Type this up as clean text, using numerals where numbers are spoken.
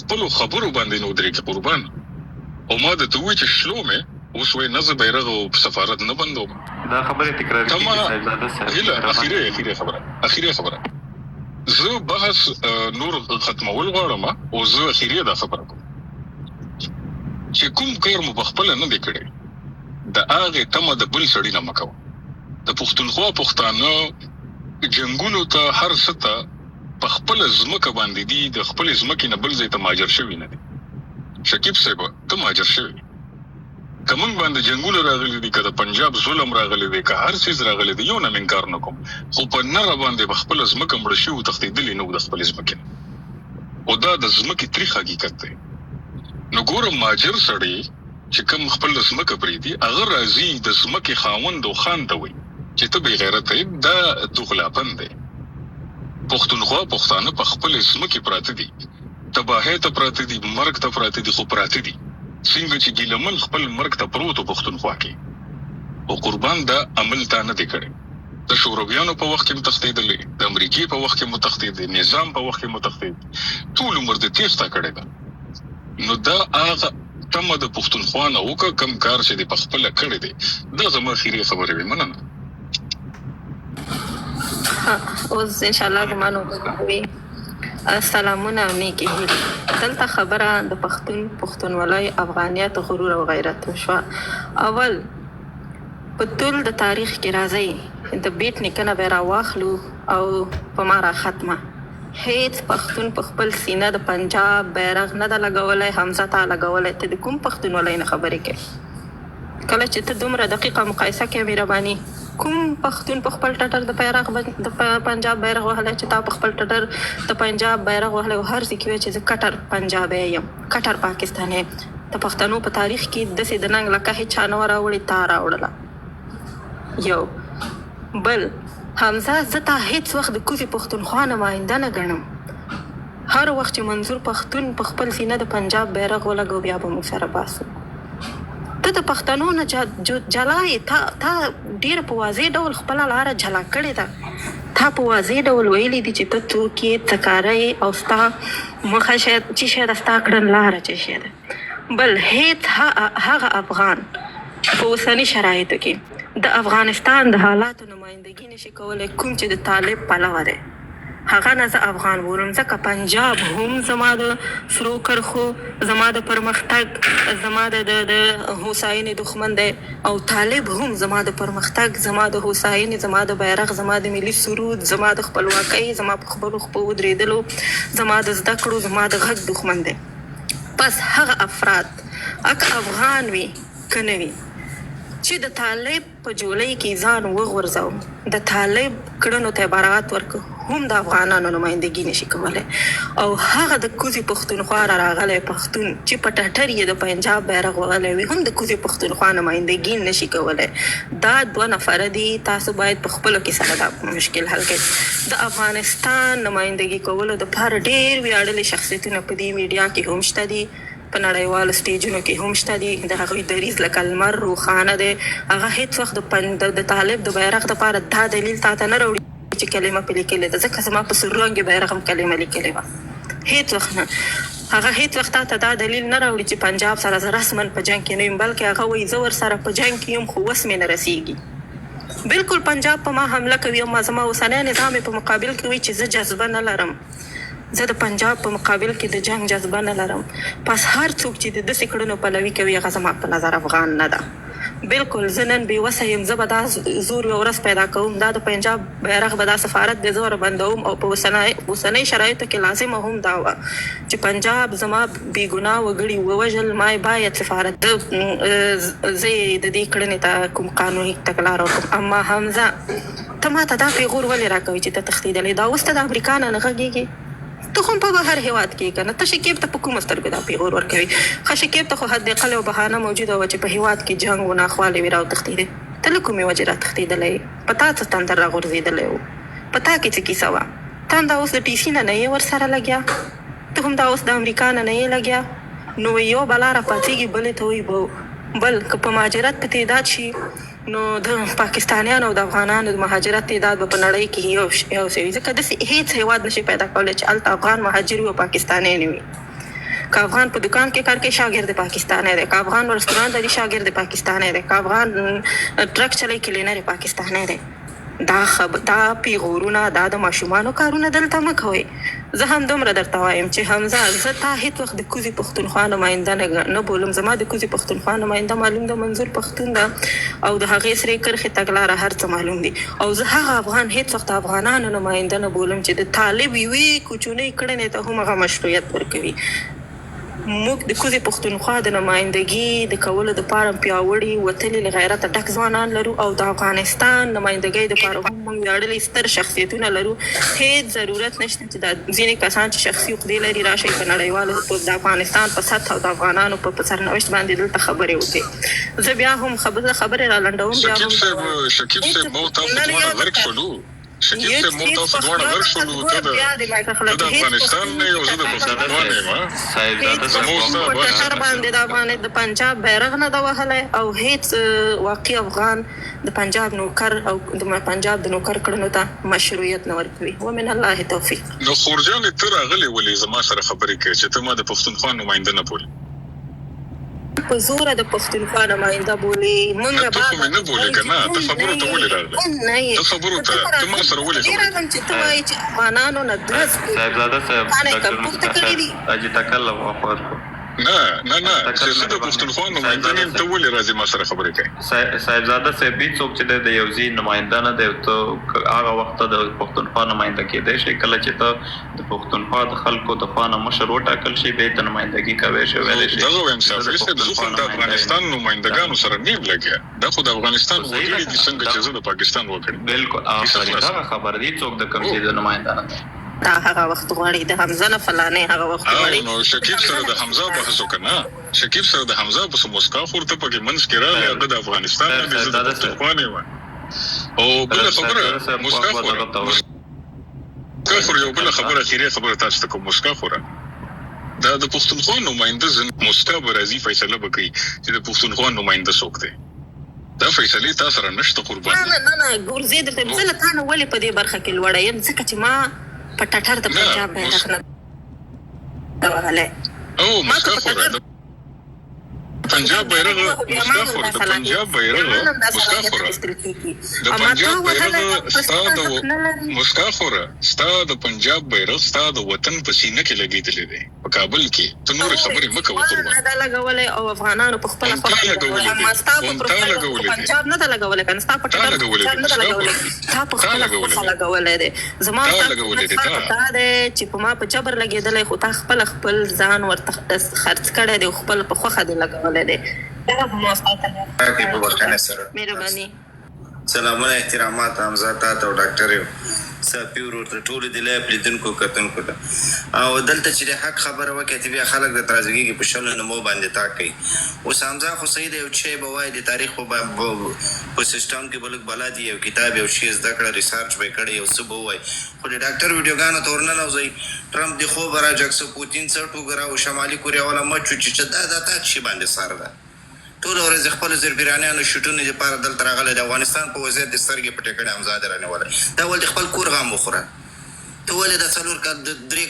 خپلو خبرو باندې نو درې کې قربان. او ما د توې چې شلو مې اوس وې نه زه بیرغ او سفارت نه بندوم. دا خبره تکرار کیږي. اخیری خبره زه بحث نور ختمول غواړم او زه اخیری دا خبره کوم چې کوم کار مو بخپل نه دی کړی د هغه تمه د بل سړی نه مکو. د پښتونخوا پښتانه جنگونو ته هر څه په خپل ځمکه باندې دي، د خپل ځمکې نه بل ځای ته مهاجر شوي نه دي. شکیب صاحب ته مهاجر شوي کوم باندې جنگونه راغلي دي، کله پنجاب ظلم راغلي دي، که هر څه راغلي دي، یو نه انکار نه کوم، خو په نره باندې خپل ځمکه مړ شي او تختیدلې نو د خپل ځمکې او دا د ځمکې تاریخ حقیقت دی. نو ګورم مهاجر سړی چې کوم خپل ځمکه پریدي هغه راځي د ځمکې خاوند او خان ته وي چې ته بې غیرته یې، دا دوغلاپن دی. پښتونخوا پښتانه په خپل ځمکې پراته دي، تباهۍ ته پراته دي، مرګ ته پراته دي، خو پراته دي څنګه چې ګیلمن خپل مرګ ته پروت پښتونخوا کې او قربان دا عمل تا نه دی کړی. د شورویانو په وخت کې متختیدلې، د امریکای په وخت کې متختیدلې، نظام په وخت کې متختید، ټول عمر د تیښته کړی ده. نو دا هغه تمه د پښتونخوا نه وکړه کم کار چې د پخپله کړی دی. دا زما اخیری خبرې وي. مننه. اوس انشاءالله ګمان وکړو سلامونه او نیکې هیلې. دلته خبره د پښتونولۍ، افغانیت، غرور او غیرت وشوه. اول په ټول د تاریخ کې راځي د بیت نیکه نه به راواخلو او په ما را ختمه. هیڅ پښتون په خپل سینه د پنجاب بیرغ نه ده لګولی، حمزه ته لګولی. ته د کوم پښتونولۍ نه خبرې کوې؟ کله چې ته دومره دقیقه مقایسه کوې مهرباني، کوم پښتون په خپل ټټر د پنجاب بیرغ وهلی چې تا په خپل ټټر د پنجاب بیرغ وهلی او هر ځای کې وایي چې زه کټر پنجابی یم، کټر پاکستانی یم. د پښتنو په تاریخ کې داسې د ننګ لکه هېچا نه وه راوړې، تا راوړله. یو بل حمزه، زه تا هېڅ وخت د کوزې پښتونخوا نماینده نه ګڼم. هر وخت چې منظور پښتون په خپل سینه د پنجاب بیرغ ولګو بیا به موږ سره باسو. ته د پښتنو نه جلا یې، تا ډېر په واضح ډول خپله لاره جلا کړې ده. تا په واضح ډول ویلي دي چې ته څوک یې، څه کاره یې او ستا موخه چې شی ده، ستا کړن لاره چې شی ده. بل هېڅ هغه افغان په اوسني شرایطو کې د افغانستان د حالاتو نمایندګي نشي کولی کوم چې د طالب پلوه دی. هغه نه زه افغان بولم، ځکه پنجاب هم زما د سرو کرښو، زما د پرمختګ، زما د هوساینې دښمن دی، او طالب هم زما د پرمختګ، زما د هوساینې، زما د بیرغ، زما د ملي سرود، زما د خپلواکۍ، زما په خپلو خپو ودرېدلو، زما د زده کړو، زما د غږ دښمن دی. پس هغه افراد اک افغان وي که نه وي چې د طالب په جولۍ کې ځان وغورځو، د طالب کړنو ته برات ورکړو، هم د افغانانو نمایندګي نشي کولی. او هغه د کوزې پښتونخوا راغلی پښتون چې په ټټر یې د پنجاب بیرغ وهلی وي هم د کوزې پښتونخوا نمایندګي نشي کولی. دا 2 نفره دي. تاسو باید په خپلو کې سره دا مشکل حل کړئ. د افغانستان نمایندګي کولو دپاره ډېر ویاړلي شخصیتونه په دې میډیا کې هم شته دي، په نړیوالو سټیجونو کې هم شته دي. د هغوی دریځ لکه لمر روښانه دی. هغه هېڅ وخت د طالب د بیرغ دپاره دا دلیل تا ته نه راوړي چې کلمه پې لیکلې ده، ځکه زما په سور رنګې بیرغ هم کلمه لیکلې وه. هېڅ وخت نه. هغه هېڅ وخت تا ته دا دلیل نه راوړي چې پنجاب سره زه رسما په جنګ کې نه یم، بلکې هغه وایي زه ورسره په جنګ کې یم خو وس مې نه رسېږي. بلکل پنجاب په ما حمله کوي او زما اوسنی نظام یې په مقابل کې وایي چې زه جذبه نه لرم، زه د پنجاب په مقابل کې د جنگ جذبه نه لرم. پس هر څوک چې د داسې کړنو پلوي کوي هغه زما په نظر افغان نه ده. بلکل زه نن بېوسه یم، زه به دا زور یوه ورځ پیدا کوم، دا د پنجاب بیرغ به دا سفارت د زه وربندوم. او په اوسنۍ شرایطو کې لازمه هم دا وه چې پنجاب زما بېګناه وګړي ووژل، ما یې باید سفارت زه یې د دې کړنې ته کوم قانوني تګلاره وکړم. اما حمزه ته ما ته دا پیغور ولې راکوي چې ته تښتېدلی؟ دا اوس ته د امریکا نه نه غږېږي؟ ته خو په هر هېواد کې که نه، ته شکیب ته په کومه سترګو دا پیغور ورکوي؟ ښه شکیب ته خو حداقل یو بهانه موجوده وه چې په هېواد کې جنګ و، ناخوالې وې، راوتښتېدې. ته له کومې وجې راتښتېدلی یې؟ په تا څه تندر راغورځېدلی و؟ په تا کې څه کیسه وه؟ ته هم دا اوس د ټي سي نه یې ورسره لګیا؟ ته هم دا اوس د امریکا نه یې لګیا؟ نو یو بلا راپاڅېږي بلې ته وایي بل که په مهاجرت په تعداد شي نو د پاکستانیانو او د افغانانو د مهاجرت تعداد به په نړۍ کې یو شی وي، ځکه داسې هېڅ هېواد نشي پیدا کولی چې هلته افغان مهاجر وي او پاکستانیان وي. که افغان په دکان کې کار کوي شاګرد پاکستانی دی، که افغان رستوران لري شاګرد پاکستانی دی، که افغان ټرک چلوي کلینر پاکستانی دی. دا پیغورونه دا د ماشومانو کارونه دلته مه کوئ. زه هم دومره درته وایم چې حمزه زه تا هېڅ وخت د کوزي پښتونخوا نماینده نه بولم. زما د کوزي پښتونخوا نماینده معلوم ده منظور پښتون ده او د هغې سرې کرښې تګلاره هر څه معلوم دي. او زه هغه افغان هېڅ وخت افغانانو نماینده نه بولم چې د طالب یوې کوچنۍ کړنې ته هم هغه مشروعیت ورکوي. موږ د کوزي پښتونخوا د نمایندګي د کولو دپاره پیاوړي وتلي له غیرته ډک ځوانان لرو او د افغانستان نمایندګۍ دپاره هم موږ ویاړلي ستر شخصیتونه لرو. هېڅ ضرورت نشته چې دا ځینې کسان چې شخصي عقدې لري راشئ په نړیوالو د افغانستان په سطح او د افغانانو په سرنوشت باندې دلته خبرې وکړي. زه بیا هم خبرې را لنډوم. شکیب صاحب مو تاسو دواړه ورک شولو. شکیب صاحب مو تاسو دواړه ورک شولو. ته د افغانستان نه یو زه د پښتونخوا نه یم. هېڅ په ټټر باندې د پنجاب بیرغ نه ده وهلی او هېڅ واقعي افغان د پنجاب نوکر او د پنجاب د نوکر کړنو ته مشروعیت نه ورکوي. ومن الله توفیق. نو خورجانې ته راغلې ولې زما سره خبرې کوې چې ته ما د پښتونخوا نماینده نه بولې؟ په زوره د پښتونخوا نماینده بولې نه ته خو مې نه بولې که نه. ته خبرو ته ولې راغلې؟ ته خبرو ته ما سره ولې خبرې راغلم چې ته وایې چې افغانانو نه درس صاحبزاده صاحب ډاکټر مصطفی صاحب اجي تکلم وخور نه چې زه د پښتونخوا نماینده نه یم ته ولې راځې ما سره خبرې کوې؟ صاحبزاده صاحب هېڅوک چې د یو ځای نماینده نه دی ته هغه وخت د پښتونخوا نماینده کېدی شي. کله چې ته د پښتونخوا د خلکو د خوا نه مشر وټاکل شي بیا ته نمایندګي کوی شي ویلی شي. دغه وایم صافي صاحب زه خو د افغانستان نمایندګانو سره نه یم لګیا. دا خو د افغانستان وګړي دي څنګه چې زه د پاکستان وګړی. بالکل هغه خبره دي څوک د کوم ځای د نماینده نه دی. دا هغه وخت غواړي د حمزه نه فلانې هغه وخت غواړي. نو شکیب سره د حمزه بحث وکړه. شکیب سره د حمزه په مسکا خورته پکې منځ کې راغی هغه د افغانستان نه دی زه د پښتونخوا نه یم. او بله خبره مسکا خور یو بله خبره اخیري خبره تاسو ته کوم مسکا خوره دا د پښتونخوا نماینده مسکا به راځي فیصله به کوي چې د پښتونخوا نماینده څوک دی. دا فیصلې تا سره نشته قربان. نه ګور زه درته زه له تا نه ولې په دې برخه کې لوړه یم ځکه چې ما په ټټر د پنجاب بیرغ نه وهلی. او مسکا خوره پنجاب بیرغ مسکا خوره د پنجاب بیرغ مسکا خوره د پنجاب بیرغ ستا د مسکا خوره ستا د پنجاب بیرغ ستا د وطن په سینه کې لګېدلی دی په کابل کې. ته نورې خبرې مه کوه قربان. نه ده لګولی او افغانانو په خپله ستا په پروفایل پنجاب نه ده لګولی که نه ستا په ټټر پنجاب نه ده لګولی تا په خپله خوښه لګولی دی. زما دا دی چې په ما په جبر لګېدلی خو تا خپل ځان ورته خرڅ کړی دی او خپل په خوښه دی لګولی دی. مهرباني. سلامونه احترامات حمزه تاته او ډاکټر یو صافي ورور ته ټولو د لایف لیدونکو کتونکو ته او دلته چې د حق خبره وکړې ته بیا خلک د ترازګي په شلو نمو باندې تا کوي. اوس حمزه خو صحیح دی یو شی به وایي د تاریخ په سیسټم کې به لږ بلا دي یو کتاب یو شی زده کړه ریسارچ به یې کړی یو څه به ووایي خو د ډاکټر ویډیوګانو ته ورننوځئ. ټرمپ د خوبه راجګ پوتین څټ وګره او شمالي کوریا والا مچ چې دا تا شي باندې سر ده. ټول ورځ خپل زیربیرانیانو شوټونو لپاره دلته راغلی د افغانستان په وضعیت د سترګې پټې کړې حمزه د رانیولی. دا ولې خپل کور غم وخوره. ته ولې د 4 کال 3